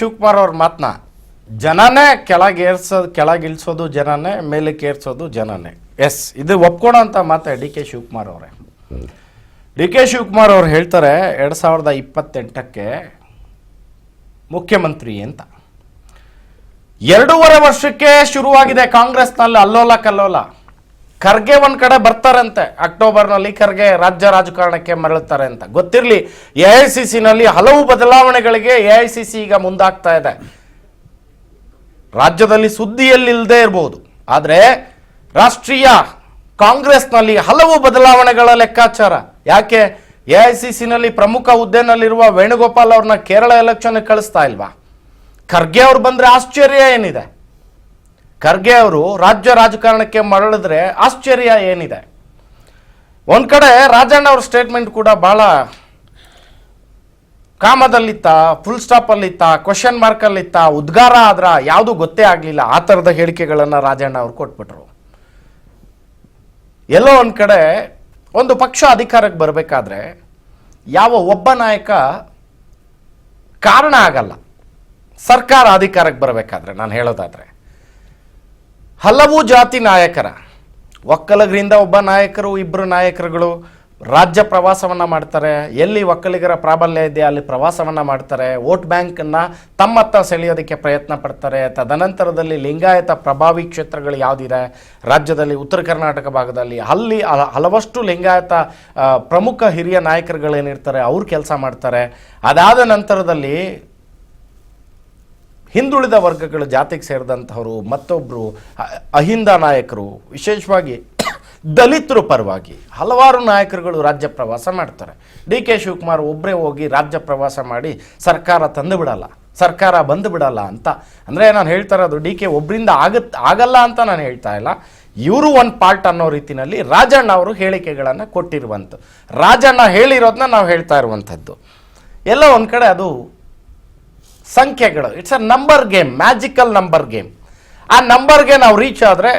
ಶಿವಕುಮಾರ್ ಅವ್ರ ಮಾತನ್ನ ಜನನೇ ಕೆಳಗಿಳಿಸೋದು ಜನನೇ ಮೇಲಕ್ಕೆ ಏರ್ಸೋದು ಜನನೇ. ಎಸ್, ಇದು ಒಪ್ಕೊಳೋಂಥ ಮಾತೆ ಡಿ ಕೆ ಶಿವಕುಮಾರ್ ಅವರೇ. ಡಿ ಕೆ ಶಿವಕುಮಾರ್ ಅವ್ರು ಹೇಳ್ತಾರೆ 2028ಕ್ಕೆ ಮುಖ್ಯಮಂತ್ರಿ ಅಂತ. 2.5 ವರ್ಷಕ್ಕೆ ಶುರುವಾಗಿದೆ ಕಾಂಗ್ರೆಸ್ನಲ್ಲಿ ಅಲ್ಲೋಲ ಕಲ್ಲೋಲ. ಖರ್ಗೆ ಒಂದ್ ಕಡೆ ಬರ್ತಾರಂತೆ, ಅಕ್ಟೋಬರ್ನಲ್ಲಿ ಖರ್ಗೆ ರಾಜ್ಯ ರಾಜಕಾರಣಕ್ಕೆ ಮರಳುತ್ತಾರೆ ಅಂತ ಗೊತ್ತಿರಲಿ. ಎಐಸಿಸಿನಲ್ಲಿ ಹಲವು ಬದಲಾವಣೆಗಳಿಗೆ ಎಐಸಿಸಿ ಈಗ ಮುಂದಾಗ್ತಾ ಇದೆ. ರಾಜ್ಯದಲ್ಲಿ ಸುದ್ದಿಯಲ್ಲಿಲ್ಲದೆ ಇರಬಹುದು, ಆದರೆ ರಾಷ್ಟ್ರೀಯ ಕಾಂಗ್ರೆಸ್ನಲ್ಲಿ ಹಲವು ಬದಲಾವಣೆಗಳ ಲೆಕ್ಕಾಚಾರ. ಯಾಕೆ ಎಐಸಿಸಿನಲ್ಲಿ ಪ್ರಮುಖ ಹುದ್ದೆನಲ್ಲಿರುವ ವೇಣುಗೋಪಾಲ್ ಅವ್ರನ್ನ ಕೇರಳ ಎಲೆಕ್ಷನ್ ಕಳಿಸ್ತಾ ಇಲ್ವಾ? ಖರ್ಗೆ ಅವ್ರು ಬಂದ್ರೆ ಆಶ್ಚರ್ಯ ಏನಿದೆ? ಖರ್ಗೆ ಅವರು ರಾಜ್ಯ ರಾಜಕಾರಣಕ್ಕೆ ಮರಳಿದ್ರೆ ಆಶ್ಚರ್ಯ ಏನಿದೆ? ಒಂದ್ ಕಡೆ ರಾಜಣ್ಣ ಅವ್ರ ಸ್ಟೇಟ್ಮೆಂಟ್ ಕೂಡ ಬಹಳ ಕಾಮದಲ್ಲಿತ್ತ, ಫುಲ್ ಸ್ಟಾಪ್ ಅಲ್ಲಿತ್ತ, ಕ್ವಶನ್ ಮಾರ್ಕ್ ಅಲ್ಲಿತ್ತ, ಉದ್ಗಾರ ಆದ್ರ ಯಾವುದು ಗೊತ್ತೇ ಆಗ್ಲಿಲ್ಲ. ಆ ಥರದ ಹೇಳಿಕೆಗಳನ್ನ ರಾಜಣ್ಣ ಅವ್ರು ಕೊಟ್ಬಿಟ್ರು. ಎಲ್ಲೋ ಒಂದ್ ಕಡೆ ಒಂದು ಪಕ್ಷ ಅಧಿಕಾರಕ್ಕೆ ಬರಬೇಕಾದ್ರೆ ಯಾವ ಒಬ್ಬ ನಾಯಕ ಕಾರಣ ಆಗಲ್ಲ. ಸರ್ಕಾರ ಅಧಿಕಾರಕ್ಕೆ ಬರಬೇಕಾದ್ರೆ ನಾನು ಹೇಳೋದಾದ್ರೆ ಹಲವು ಜಾತಿ ನಾಯಕರ, ಒಕ್ಕಲಿಗರಿಂದ ಒಬ್ಬ ನಾಯಕರು, ಇಬ್ಬರು ನಾಯಕರುಗಳು ರಾಜ್ಯ ಪ್ರವಾಸವನ್ನ ಮಾಡ್ತಾರೆ. ಎಲ್ಲಿ ಒಕ್ಕಲಿಗರ ಪ್ರಾಬಲ್ಯ ಇದೆ ಅಲ್ಲಿ ಪ್ರವಾಸವನ್ನ ಮಾಡ್ತಾರೆ. ವೋಟ್ ಬ್ಯಾಂಕನ್ನು ತಮ್ಮತ್ತ ಸೆಳೆಯೋದಕ್ಕೆ ಪ್ರಯತ್ನ ಪಡ್ತಾರೆ. ತದನಂತರದಲ್ಲಿ ಲಿಂಗಾಯತ ಪ್ರಭಾವಿ ಕ್ಷೇತ್ರಗಳು ಯಾವುದಿದೆ ರಾಜ್ಯದಲ್ಲಿ, ಉತ್ತರ ಕರ್ನಾಟಕ ಭಾಗದಲ್ಲಿ ಅಲ್ಲಿ ಹಲವಷ್ಟು ಲಿಂಗಾಯತ ಪ್ರಮುಖ ಹಿರಿಯ ನಾಯಕರುಗಳೇನಿರ್ತಾರೆ ಅವ್ರು ಕೆಲಸ ಮಾಡ್ತಾರೆ. ಅದಾದ ನಂತರದಲ್ಲಿ ಹಿಂದುಳಿದ ವರ್ಗಗಳ ಜಾತಿಗೆ ಸೇರಿದಂಥವರು, ಮತ್ತೊಬ್ಬರು ಅಹಿಂದ ನಾಯಕರು, ವಿಶೇಷವಾಗಿ ದಲಿತರ ಪರವಾಗಿ ಹಲವಾರು ನಾಯಕರುಗಳು ರಾಜ್ಯ ಪ್ರವಾಸ ಮಾಡ್ತಾರೆ. ಡಿ ಕೆ ಶಿವಕುಮಾರ್ ಒಬ್ಬರೇ ಹೋಗಿ ರಾಜ್ಯ ಪ್ರವಾಸ ಮಾಡಿ ಸರ್ಕಾರ ತಂದು ಬಿಡಲ್ಲ, ಸರ್ಕಾರ ಬಂದು ಬಿಡಲ್ಲ ಅಂತ. ಅಂದರೆ ನಾನು ಹೇಳ್ತಾ ಇರೋದು ಡಿ ಕೆ ಒಬ್ಬರಿಂದ ಆಗಲ್ಲ ಅಂತ ನಾನು ಹೇಳ್ತಾ ಇಲ್ಲ. ಇವರು ಒಂದು ಪಾರ್ಟ್ ಅನ್ನೋ ರೀತಿಯಲ್ಲಿ ರಾಜಣ್ಣ ಅವರು ಹೇಳಿಕೆಗಳನ್ನು ಕೊಟ್ಟಿರುವಂಥದ್ದು, ರಾಜಣ್ಣ ಹೇಳಿರೋದನ್ನ ನಾವು ಹೇಳ್ತಾ ಇರುವಂಥದ್ದು. ಎಲ್ಲ ಒಂದು ಕಡೆ ಅದು ಸಂಖ್ಯೆಗಳು, it's a number game, magical number game. ಆ ನಂಬರ್ಗೆ ನಾವು ರೀಚ್ ಆದರೆ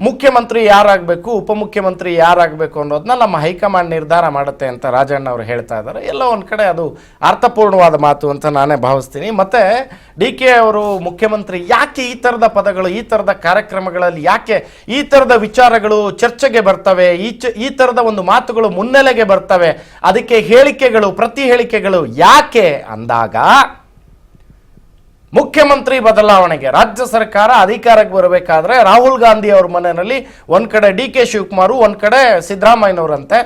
ಮುಖ್ಯಮಂತ್ರಿ ಯಾರಾಗಬೇಕು, ಉಪಮುಖ್ಯಮಂತ್ರಿ ಯಾರಾಗಬೇಕು ಅನ್ನೋದನ್ನ ನಮ್ಮ ಹೈಕಮಾಂಡ್ ನಿರ್ಧಾರ ಮಾಡುತ್ತೆ ಅಂತ ರಾಜಣ್ಣ ಅವರು ಹೇಳ್ತಾ ಇದ್ದಾರೆ. ಎಲ್ಲ ಒಂದು ಕಡೆ ಅದು ಅರ್ಥಪೂರ್ಣವಾದ ಮಾತು ಅಂತ ನಾನೇ ಭಾವಿಸ್ತೀನಿ. ಮತ್ತು ಡಿ ಕೆ ಅವರು ಮುಖ್ಯಮಂತ್ರಿ ಯಾಕೆ ಈ ಥರದ ಪದಗಳು, ಈ ಥರದ ಕಾರ್ಯಕ್ರಮಗಳಲ್ಲಿ ಯಾಕೆ ಈ ಥರದ ವಿಚಾರಗಳು ಚರ್ಚೆಗೆ ಬರ್ತವೆ, ಈ ಥರದ ಒಂದು ಮಾತುಗಳು ಮುನ್ನೆಲೆಗೆ ಬರ್ತವೆ, ಅದಕ್ಕೆ ಹೇಳಿಕೆಗಳು, ಪ್ರತಿ ಹೇಳಿಕೆಗಳು ಯಾಕೆ ಅಂದಾಗ ಮುಖ್ಯಮಂತ್ರಿ ಬದಲಾವಣೆಗೆ ರಾಜ್ಯ ಸರ್ಕಾರ ಅಧಿಕಾರಕ್ಕೆ ಬರಬೇಕಾದ್ರೆ ರಾಹುಲ್ ಗಾಂಧಿ ಅವ್ರ ಮನೆಯಲ್ಲಿ ಒಂದ್ ಕಡೆ ಡಿ ಕೆ ಶಿವಕುಮಾರ್, ಒಂದ್ ಕಡೆ ಸಿದ್ದರಾಮಯ್ಯನವರಂತೆ,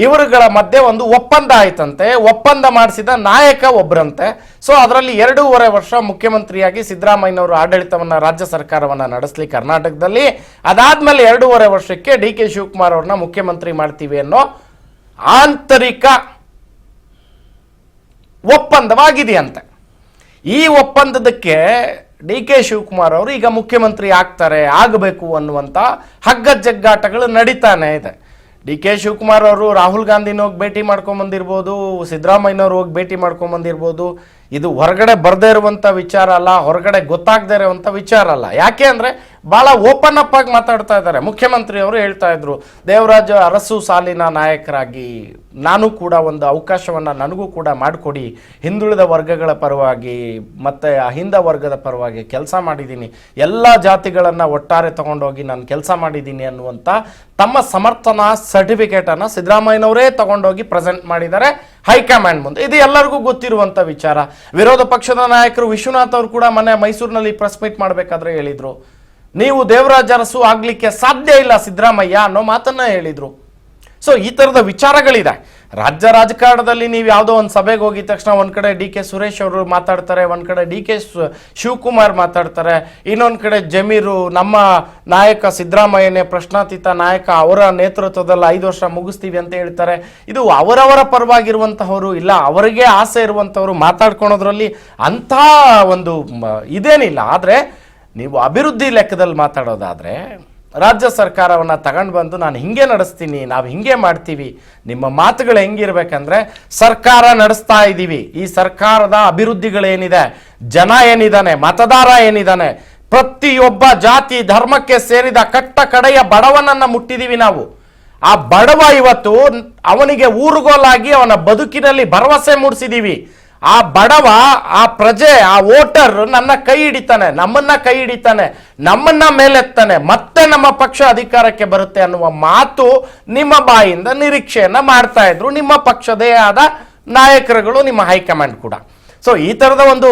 ಇವರುಗಳ ಮಧ್ಯೆ ಒಂದು ಒಪ್ಪಂದ ಆಯ್ತಂತೆ. ಒಪ್ಪಂದ ಮಾಡಿಸಿದ ನಾಯಕ ಒಬ್ಬರಂತೆ. ಸೊ ಅದರಲ್ಲಿ 2.5 ವರ್ಷ ಮುಖ್ಯಮಂತ್ರಿಯಾಗಿ ಸಿದ್ದರಾಮಯ್ಯನವರು ಆಡಳಿತವನ್ನ, ರಾಜ್ಯ ಸರ್ಕಾರವನ್ನ ನಡೆಸಲಿ ಕರ್ನಾಟಕದಲ್ಲಿ. ಅದಾದ್ಮೇಲೆ 2.5 ವರ್ಷಕ್ಕೆ ಡಿ ಕೆ ಶಿವಕುಮಾರ್ ಅವ್ರನ್ನ ಮುಖ್ಯಮಂತ್ರಿ ಮಾಡ್ತೀವಿ ಅನ್ನೋ ಆಂತರಿಕ ಒಪ್ಪಂದವಾಗಿದೆಯಂತೆ. ಈ ಒಪ್ಪಂದಕ್ಕೆ ಡಿ ಕೆ ಶಿವಕುಮಾರ್ ಅವರು ಈಗ ಮುಖ್ಯಮಂತ್ರಿ ಆಗಬೇಕು ಅನ್ನುವಂಥ ಹಗ್ಗ ಜಗ್ಗಾಟಗಳು ನಡೀತಾನೆ ಇದೆ. ಡಿ ಕೆ ಶಿವಕುಮಾರ್ ಅವರು ರಾಹುಲ್ ಗಾಂಧಿನ ಹೋಗಿ ಭೇಟಿ ಮಾಡ್ಕೊಂಬಂದಿರ್ಬೋದು, ಸಿದ್ದರಾಮಯ್ಯನವ್ರು ಹೋಗಿ ಭೇಟಿ ಮಾಡ್ಕೊಂಬಂದಿರ್ಬೋದು. ಇದು ಹೊರಗಡೆ ಬರದೇ ಇರುವಂಥ ವಿಚಾರ ಅಲ್ಲ, ಹೊರಗಡೆ ಗೊತ್ತಾಗದೇ ಇರುವಂಥ ವಿಚಾರ ಅಲ್ಲ. ಯಾಕೆ ಅಂದರೆ ಭಾಳ ಓಪನ್ ಅಪ್ ಆಗಿ ಮಾತಾಡ್ತಾ ಇದ್ದಾರೆ. ಮುಖ್ಯಮಂತ್ರಿ ಅವರು ಹೇಳ್ತಾ ಇದ್ರು, ದೇವರಾಜ ಅರಸು ಸಾಲಿನ ನಾಯಕರಾಗಿ ನಾನು ಕೂಡ ಒಂದು ಅವಕಾಶವನ್ನು ನನಗೂ ಕೂಡ ಮಾಡಿಕೊಡಿ, ಹಿಂದುಳಿದ ವರ್ಗಗಳ ಪರವಾಗಿ ಮತ್ತು ಅಹಿಂದ ವರ್ಗದ ಪರವಾಗಿ ಕೆಲಸ ಮಾಡಿದ್ದೀನಿ, ಎಲ್ಲ ಜಾತಿಗಳನ್ನು ಒಟ್ಟಾರೆ ತಗೊಂಡೋಗಿ ನಾನು ಕೆಲಸ ಮಾಡಿದ್ದೀನಿ ಅನ್ನುವಂಥ ತಮ್ಮ ಸಮರ್ಥನಾ ಸರ್ಟಿಫಿಕೇಟನ್ನು ಸಿದ್ದರಾಮಯ್ಯನವರೇ ತಗೊಂಡೋಗಿ ಪ್ರೆಸೆಂಟ್ ಮಾಡಿದ್ದಾರೆ ಹೈಕಮಾಂಡ್ ಮುಂದೆ. ಇದು ಎಲ್ಲರಿಗೂ ಗೊತ್ತಿರುವಂಥ ವಿಚಾರ. ವಿರೋಧ ಪಕ್ಷದ ನಾಯಕರು ವಿಶ್ವನಾಥ್ ಅವರು ಕೂಡ ಮೊನ್ನೆ ಮೈಸೂರಿನಲ್ಲಿ ಪ್ರೆಸ್ ಮೀಟ್ ಮಾಡಬೇಕಾದ್ರೆ ಹೇಳಿದ್ರು, ನೀವು ದೇವರಾಜ ಅರಸು ಆಗ್ಲಿಕ್ಕೆ ಸಾಧ್ಯ ಇಲ್ಲ ಸಿದ್ದರಾಮಯ್ಯ ಅನ್ನೋ ಮಾತನ್ನ ಹೇಳಿದ್ರು. ಸೊ ಈ ಥರದ ವಿಚಾರಗಳಿದೆ ರಾಜ್ಯ ರಾಜಕಾರಣದಲ್ಲಿ. ನೀವು ಯಾವುದೋ ಒಂದು ಸಭೆಗೆ ಹೋಗಿದ ತಕ್ಷಣ ಒಂದ್ ಕಡೆ ಡಿ ಕೆ ಸುರೇಶ್ ಅವರು ಮಾತಾಡ್ತಾರೆ, ಒಂದ್ ಕಡೆ ಡಿ ಕೆ ಶಿವಕುಮಾರ್ ಮಾತಾಡ್ತಾರೆ, ಇನ್ನೊಂದು ಕಡೆ ಜಮೀರು ನಮ್ಮ ನಾಯಕ ಸಿದ್ದರಾಮಯ್ಯನೇ ಪ್ರಶ್ನಾತೀತ ನಾಯಕ, ಅವರ ನೇತೃತ್ವದಲ್ಲಿ 5 ವರ್ಷ ಮುಗಿಸ್ತೀವಿ ಅಂತ ಹೇಳ್ತಾರೆ. ಇದು ಅವರವರ ಪರವಾಗಿರುವಂತಹವರು, ಇಲ್ಲ ಅವರಿಗೆ ಆಸೆ ಇರುವಂಥವ್ರು ಮಾತಾಡ್ಕೊಳೋದ್ರಲ್ಲಿ ಅಂಥ ಒಂದು ಇದೇನಿಲ್ಲ. ಆದರೆ ನೀವು ಅಭಿವೃದ್ಧಿ ಲೆಕ್ಕದಲ್ಲಿ ಮಾತಾಡೋದಾದರೆ ರಾಜ್ಯ ಸರ್ಕಾರವನ್ನು ತಗೊಂಡು ಬಂದು ನಾನು ಹಿಂಗೆ ನಡೆಸ್ತೀನಿ, ನಾವು ಹಿಂಗೆ ಮಾಡ್ತೀವಿ, ನಿಮ್ಮ ಮಾತುಗಳು ಹೆಂಗಿರ್ಬೇಕಂದ್ರೆ ಸರ್ಕಾರ ನಡೆಸ್ತಾ ಇದ್ದೀವಿ, ಈ ಸರ್ಕಾರದ ಅಭಿವೃದ್ಧಿಗಳೇನಿದೆ, ಜನ ಏನಿದ್ದಾನೆ, ಮತದಾರ ಏನಿದ್ದಾನೆ, ಪ್ರತಿಯೊಬ್ಬ ಜಾತಿ ಧರ್ಮಕ್ಕೆ ಸೇರಿದ ಕಟ್ಟ ಕಡೆಯ ಬಡವನನ್ನು ಮುಟ್ಟಿದ್ದೀವಿ ನಾವು. ಆ ಬಡವ ಇವತ್ತು ಅವನಿಗೆ ಊರುಗೋಲಾಗಿ ಅವನ ಬದುಕಿನಲ್ಲಿ ಭರವಸೆ ಮೂಡಿಸಿದ್ದೀವಿ. ಆ ಬಡವ, ಆ ಪ್ರಜೆ, ಆ ವೋಟರ್ ನನ್ನ ಕೈ ಹಿಡಿತಾನೆ, ನಮ್ಮನ್ನ ಕೈ ಹಿಡಿತಾನೆ, ನಮ್ಮನ್ನ ಮೇಲೆತ್ತಾನೆ, ಮತ್ತೆ ನಮ್ಮ ಪಕ್ಷ ಅಧಿಕಾರಕ್ಕೆ ಬರುತ್ತೆ ಅನ್ನುವ ಮಾತು ನಿಮ್ಮ ಬಾಯಿಂದ ನಿರೀಕ್ಷೆಯನ್ನ ಮಾಡ್ತಾ ಇದ್ರು ನಿಮ್ಮ ಪಕ್ಷದೇ ಆದ ನಾಯಕರುಗಳು, ನಿಮ್ಮ ಹೈಕಮಾಂಡ್ ಕೂಡ. ಸೊ ಈ ಥರದ ಒಂದು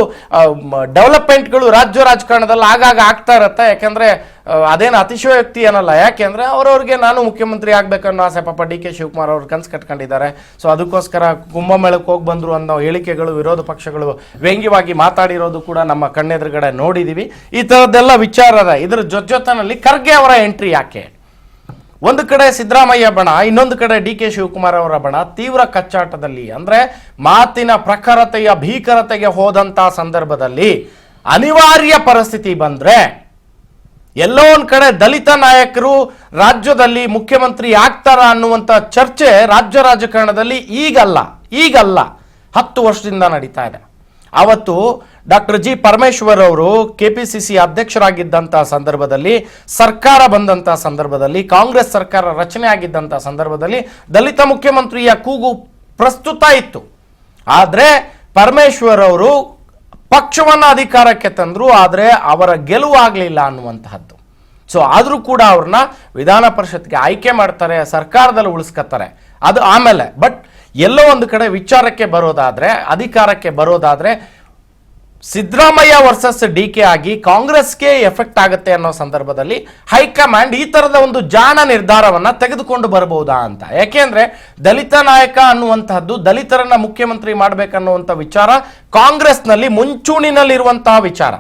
ಡೆವಲಪ್ಮೆಂಟ್ಗಳು ರಾಜ್ಯ ರಾಜಕಾರಣದಲ್ಲಿ ಆಗಾಗ ಆಗ್ತಾ ಇರುತ್ತೆ. ಯಾಕೆಂದರೆ ಅದೇನು ಅತಿಶಯೋಕ್ತಿ ಏನಲ್ಲ. ಯಾಕೆಂದರೆ ಅವ್ರವ್ರಿಗೆ ನಾನು ಮುಖ್ಯಮಂತ್ರಿ ಆಗಬೇಕನ್ನೋ ಆಸೆ, ಪಾಪ ಡಿ ಕೆ ಶಿವಕುಮಾರ್ ಅವರು ಕನಸು ಕಟ್ಕೊಂಡಿದ್ದಾರೆ. ಸೊ ಅದಕ್ಕೋಸ್ಕರ ಕುಂಭಮೇಳಕ್ಕೆ ಹೋಗಿ ಬಂದರು ಅನ್ನೋ ಹೇಳಿಕೆಗಳು ವಿರೋಧ ಪಕ್ಷಗಳು ವ್ಯಂಗ್ಯವಾಗಿ ಮಾತಾಡಿರೋದು ಕೂಡ ನಮ್ಮ ಕಣ್ಣೆದುರುಗಡೆ ನೋಡಿದ್ದೀವಿ. ಈ ಥರದ್ದೆಲ್ಲ ವಿಚಾರ ಅದ. ಇದರ ಜೊತೆನಲ್ಲಿ ಖರ್ಗೆ ಅವರ ಎಂಟ್ರಿ ಯಾಕೆ? ಒಂದು ಕಡೆ ಸಿದ್ದರಾಮಯ್ಯ ಬಣ, ಇನ್ನೊಂದು ಕಡೆ ಡಿ ಕೆ ಶಿವಕುಮಾರ್ ಅವರ ಬಣ ತೀವ್ರ ಕಚ್ಚಾಟದಲ್ಲಿ, ಅಂದ್ರೆ ಮಾತಿನ ಪ್ರಖರತೆಯ ಭೀಕರತೆಗೆ ಹೋದಂತ ಸಂದರ್ಭದಲ್ಲಿ ಅನಿವಾರ್ಯ ಪರಿಸ್ಥಿತಿ ಬಂದ್ರೆ ಎಲ್ಲೋ ಒಂದ್ ಕಡೆ ದಲಿತ ನಾಯಕರು ರಾಜ್ಯದಲ್ಲಿ ಮುಖ್ಯಮಂತ್ರಿ ಆಗ್ತಾರ ಅನ್ನುವಂತ ಚರ್ಚೆ ರಾಜ್ಯ ರಾಜಕಾರಣದಲ್ಲಿ ಈಗಲ್ಲ 10 ವರ್ಷದಿಂದ ನಡೀತಾ ಇದೆ. ಅವತ್ತು ಡಾಕ್ಟರ್ ಜಿ ಪರಮೇಶ್ವರ್ ಅವರು ಕೆಪಿಸಿಸಿ ಅಧ್ಯಕ್ಷರಾಗಿದ್ದಂಥ ಸಂದರ್ಭದಲ್ಲಿ, ಸರ್ಕಾರ ಬಂದಂಥ ಸಂದರ್ಭದಲ್ಲಿ, ಕಾಂಗ್ರೆಸ್ ಸರ್ಕಾರ ರಚನೆ ಆಗಿದ್ದಂಥ ಸಂದರ್ಭದಲ್ಲಿ ದಲಿತ ಮುಖ್ಯಮಂತ್ರಿಯ ಕೂಗು ಪ್ರಸ್ತುತ ಇತ್ತು. ಆದರೆ ಪರಮೇಶ್ವರ್ ಅವರು ಪಕ್ಷವನ್ನು ಅಧಿಕಾರಕ್ಕೆ ತಂದರು, ಆದರೆ ಅವರ ಗೆಲುವು ಆಗಲಿಲ್ಲ ಅನ್ನುವಂತಹದ್ದು. ಸೊ ಆದರೂ ಕೂಡ ಅವ್ರನ್ನ ವಿಧಾನ ಪರಿಷತ್ಗೆ ಆಯ್ಕೆ ಮಾಡ್ತಾರೆ, ಸರ್ಕಾರದಲ್ಲಿ ಉಳಿಸ್ಕೊತಾರೆ. ಅದು ಆಮೇಲೆ. ಬಟ್ ಎಲ್ಲೋ ಒಂದು ಕಡೆ ವಿಚಾರಕ್ಕೆ ಬರೋದಾದ್ರೆ, ಅಧಿಕಾರಕ್ಕೆ ಬರೋದಾದ್ರೆ ಸಿದ್ದರಾಮಯ್ಯ ವರ್ಸಸ್ ಡಿ ಕೆ ಆಗಿ ಕಾಂಗ್ರೆಸ್ಗೆ ಎಫೆಕ್ಟ್ ಆಗುತ್ತೆ ಅನ್ನೋ ಸಂದರ್ಭದಲ್ಲಿ ಹೈಕಮಾಂಡ್ ಈ ತರದ ಒಂದು ಜಾಣ ನಿರ್ಧಾರವನ್ನ ತೆಗೆದುಕೊಂಡು ಬರಬಹುದಾ ಅಂತ. ಯಾಕೆಂದ್ರೆ ದಲಿತ ನಾಯಕ ಅನ್ನುವಂತಹದ್ದು, ದಲಿತರನ್ನ ಮುಖ್ಯಮಂತ್ರಿ ಮಾಡಬೇಕನ್ನುವಂಥ ವಿಚಾರ ಕಾಂಗ್ರೆಸ್ನಲ್ಲಿ ಮುಂಚೂಣಿನಲ್ಲಿರುವಂತಹ ವಿಚಾರ.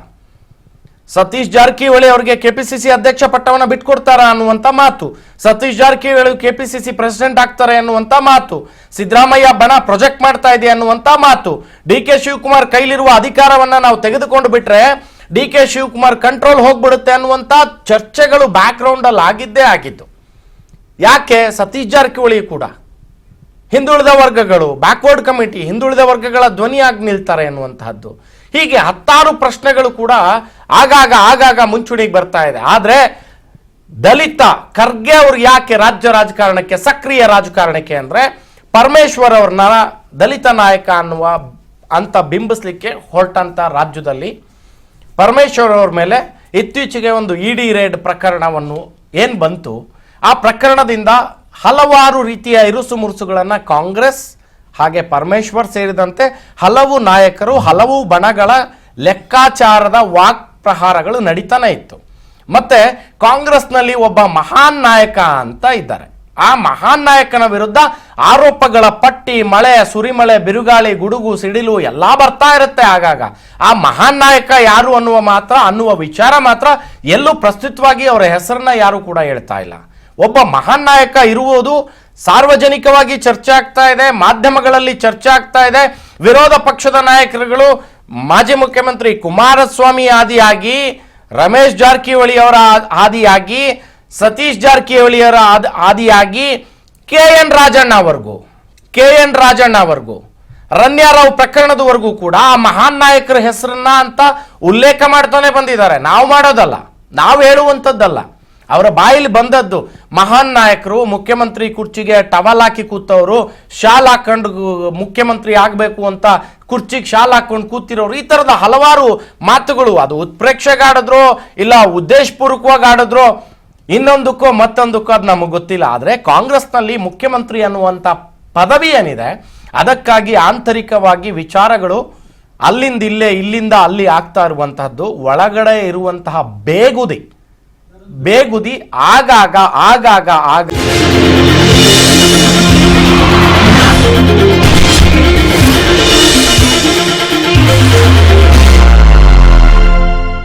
ಸತೀಶ್ ಜಾರಕಿಹೊಳಿ ಅವರಿಗೆ ಕೆಪಿಸಿಸಿ ಅಧ್ಯಕ್ಷ ಪಟ್ಟವನ್ನು ಬಿಟ್ಕೊಡ್ತಾರ ಅನ್ನುವಂಥ ಮಾತು, ಸತೀಶ್ ಜಾರಕಿಹೊಳಿ ಕೆಪಿಸಿಸಿ ಪ್ರೆಸಿಡೆಂಟ್ ಆಗ್ತಾರೆ ಅನ್ನುವಂಥ ಮಾತು, ಸಿದ್ದರಾಮಯ್ಯ ಬಣ ಪ್ರೊಜೆಕ್ಟ್ ಮಾಡ್ತಾ ಇದೆ ಅನ್ನುವಂಥ ಮಾತು, ಡಿ ಕೆ ಶಿವಕುಮಾರ್ ಕೈಲಿರುವ ಅಧಿಕಾರವನ್ನ ನಾವು ತೆಗೆದುಕೊಂಡು ಬಿಟ್ರೆ ಡಿ ಕೆ ಶಿವಕುಮಾರ್ ಕಂಟ್ರೋಲ್ ಹೋಗ್ಬಿಡುತ್ತೆ ಅನ್ನುವಂಥ ಚರ್ಚೆಗಳು ಬ್ಯಾಕ್ ಗ್ರೌಂಡ್ ಅಲ್ಲಿ ಆಗಿದ್ದು. ಯಾಕೆ? ಸತೀಶ್ ಜಾರಕಿಹೊಳಿ ಕೂಡ ಹಿಂದುಳಿದ ವರ್ಗಗಳು, ಬ್ಯಾಕ್ವರ್ಡ್ ಕಮಿಟಿ, ಹಿಂದುಳಿದ ವರ್ಗಗಳ ಧ್ವನಿಯಾಗಿ ನಿಲ್ತಾರೆ ಅನ್ನುವಂತಹದ್ದು. ಹೀಗೆ 10 ಪ್ರಶ್ನೆಗಳು ಕೂಡ ಆಗಾಗ ಮುಂಚೂಣಿಗೆ ಬರ್ತಾ ಇದೆ. ಆದ್ರೆ ದಲಿತ ಖರ್ಗೆ ಅವ್ರು ಯಾಕೆ ರಾಜ್ಯ ರಾಜಕಾರಣಕ್ಕೆ, ಸಕ್ರಿಯ ರಾಜಕಾರಣಕ್ಕೆ ಅಂದ್ರೆ ಪರಮೇಶ್ವರ್ ಅವ್ರನ್ನ ದಲಿತ ನಾಯಕ ಅನ್ನುವ ಅಂತ ಬಿಂಬಿಸ್ಲಿಕ್ಕೆ ಹೊರಟಂತ ರಾಜ್ಯದಲ್ಲಿ ಪರಮೇಶ್ವರ್ ಅವ್ರ ಮೇಲೆ ಇತ್ತೀಚೆಗೆ ಒಂದು ಇಡಿ ರೇಡ್ ಪ್ರಕರಣವನ್ನು ಏನ್ ಬಂತು, ಆ ಪ್ರಕರಣದಿಂದ ಹಲವಾರು ರೀತಿಯ ಇರುಸು ಮುರುಸುಗಳನ್ನು ಕಾಂಗ್ರೆಸ್ ಹಾಗೆ ಪರಮೇಶ್ವರ್ ಸೇರಿದಂತೆ ಹಲವು ನಾಯಕರು, ಹಲವು ಬಣಗಳ ಲೆಕ್ಕಾಚಾರದ ವಾಕ್ ಪ್ರಹಾರಗಳು ನಡೀತಾನೆ ಇತ್ತು. ಮತ್ತೆ ಕಾಂಗ್ರೆಸ್ನಲ್ಲಿ ಒಬ್ಬ ಮಹಾನ್ ನಾಯಕ ಅಂತ ಇದ್ದಾರೆ. ಆ ಮಹಾನ್ ನಾಯಕನ ವಿರುದ್ಧ ಆರೋಪಗಳ ಪಟ್ಟಿ, ಮಳೆ, ಸುರಿಮಳೆ, ಬಿರುಗಾಳಿ, ಗುಡುಗು, ಸಿಡಿಲು ಎಲ್ಲ ಬರ್ತಾ ಇರುತ್ತೆ ಆಗಾಗ. ಆ ಮಹಾನ್ ನಾಯಕ ಯಾರು ಅನ್ನುವ ವಿಚಾರ ಮಾತ್ರ ಎಲ್ಲೂ ಪ್ರಸ್ತುತವಾಗಿ ಅವರ ಹೆಸರನ್ನ ಯಾರು ಕೂಡ ಹೇಳ್ತಾ ಇಲ್ಲ. ಒಬ್ಬ ಮಹಾನ್ ನಾಯಕ ಇರುವುದು ಸಾರ್ವಜನಿಕವಾಗಿ ಚರ್ಚೆ ಆಗ್ತಾ ಇದೆ, ಮಾಧ್ಯಮಗಳಲ್ಲಿ ಚರ್ಚೆ ಆಗ್ತಾ ಇದೆ. ವಿರೋಧ ಪಕ್ಷದ ನಾಯಕರುಗಳು ಮಾಜಿ ಮುಖ್ಯಮಂತ್ರಿ ಕುಮಾರಸ್ವಾಮಿ ಆದಿಯಾಗಿ, ರಮೇಶ್ ಜಾರಕಿಹೊಳಿ ಅವರ ಆದಿಯಾಗಿ, ಸತೀಶ್ ಜಾರಕಿಹೊಳಿ ಅವರ ಆದಿಯಾಗಿ, ಕೆ ಎನ್ ರಾಜಣ್ಣವರೆಗೂ ರಣ್ಯಾರಾವ್ ಪ್ರಕರಣದವರೆಗೂ ಕೂಡ ಆ ಮಹಾನ್ ನಾಯಕರ ಹೆಸರನ್ನ ಅಂತ ಉಲ್ಲೇಖ ಮಾಡ್ತಾನೆ ಬಂದಿದ್ದಾರೆ. ನಾವು ಮಾಡೋದಲ್ಲ, ನಾವು ಹೇಳುವಂಥದ್ದಲ್ಲ, ಅವರ ಬಾಯಲ್ಲಿ ಬಂದದ್ದು. ಮಹಾನ್ ನಾಯಕರು, ಮುಖ್ಯಮಂತ್ರಿ ಕುರ್ಚಿಗೆ ಟವಲ್ ಹಾಕಿ ಕೂತವರು, ಶಾಲ್ ಹಾಕೊಂಡು ಮುಖ್ಯಮಂತ್ರಿ ಆಗಬೇಕು ಅಂತ ಕುರ್ಚಿಗೆ ಶಾಲ್ ಹಾಕೊಂಡು ಕೂತಿರೋರು, ಈ ಥರದ ಹಲವಾರು ಮಾತುಗಳು. ಅದು ಉತ್ಪ್ರೇಕ್ಷೆಗೆ ಆಡಿದ್ರು, ಇಲ್ಲ ಉದ್ದೇಶಪೂರ್ವಕವಾಗಿ ಆಡಿದ್ರು, ಇನ್ನೊಂದಕ್ಕೋ ಮತ್ತೊಂದಕ್ಕೋ ಅದು ನಮಗೆ ಗೊತ್ತಿಲ್ಲ. ಆದರೆ ಕಾಂಗ್ರೆಸ್ನಲ್ಲಿ ಮುಖ್ಯಮಂತ್ರಿ ಅನ್ನುವಂಥ ಪದವಿ ಏನಿದೆ, ಅದಕ್ಕಾಗಿ ಆಂತರಿಕವಾಗಿ ವಿಚಾರಗಳು ಅಲ್ಲಿಂದ ಇಲ್ಲೇ, ಇಲ್ಲಿಂದ ಅಲ್ಲಿ ಆಗ್ತಾ ಇರುವಂತಹದ್ದು, ಒಳಗಡೆ ಇರುವಂತಹ ಬೇಗುದಿ ಆಗಾಗ